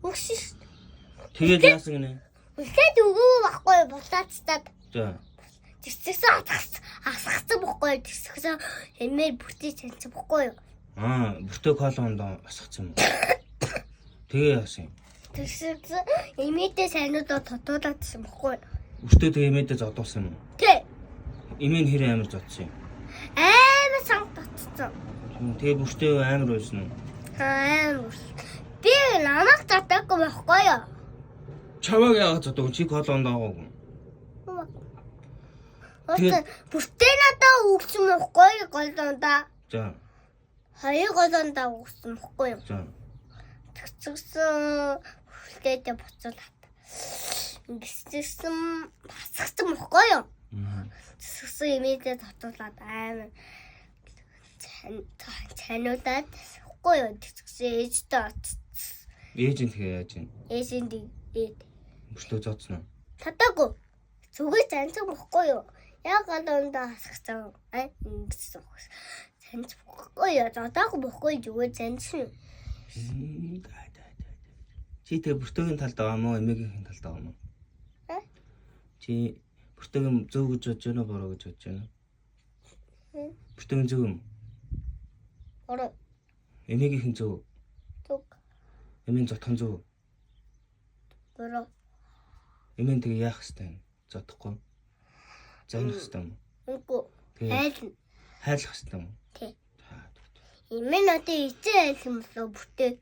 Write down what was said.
Өгсөн. Тэгээд яасан гинэ? Үлдээд өгөө байхгүй булаацтаад. За. Тэсгсэн асгацсан бохгүй тэсгсэн эмээр бүртээ цанцсан бохгүй юу? Бүртээ колонд асгацсан юм. Тэгээ яасан юм? Тэсгсэн эмээдээ сайнуудаа тодуулаадсан бохгүй юу? Бүртээ тэгээ эмээдээ зодуулсан юм уу? Тэ. Эмээ хэрэг амар зодсон юм. Амар санг татсан. Тэгээ бүртээ амар байсан уу? Амар. Би намайг татаагүй байхгүй юу? Чаваг яагаад зодоо чи колонд аваагүй? Тэгээд бүртээ надаа өгсөн бохгүй юу голдонда? За. Хоёр голдонда өгсөн бохгүй юу? За. Тэсгсэн бүртээдээ буцуулаад. Ингэсэн басгсан бохгүй юу? Тэсгсэн эмээдээ татуулаад амар цануудаад бохгүй юу? Тэсгсэн ээжтэй Ээж нь тэгээ яаж юм? ээжинд Бүртээ зодсон уу? татаагүй. Зүгээр занцсан бохгүй юу? Яг голдонда хасгсан. Ингэсэн. Занц бохгүй юу? Задаагүй бохгүй зүгээр занцсан. Чи тэгээ бүртээгийн талд байгаа мó эмээгийн талд байгаа мó? Чи бүртээгийн зөв гэж бодож байна уу буруу гэж бодож байна уу? Бүртээгийн зөв юм. Ороо. Эмээгийн зөв. Түг. Эмийн зотхон зөв. Буруу. Эмийн тэгээ яах хэвтэй юм? Зодохгүй. Заних хэвтэй юм. Үгүй. Тэгээ хайлах хэвтэй юм. Тий. Эмээ надад эцээ айлсан болоо бүртээ.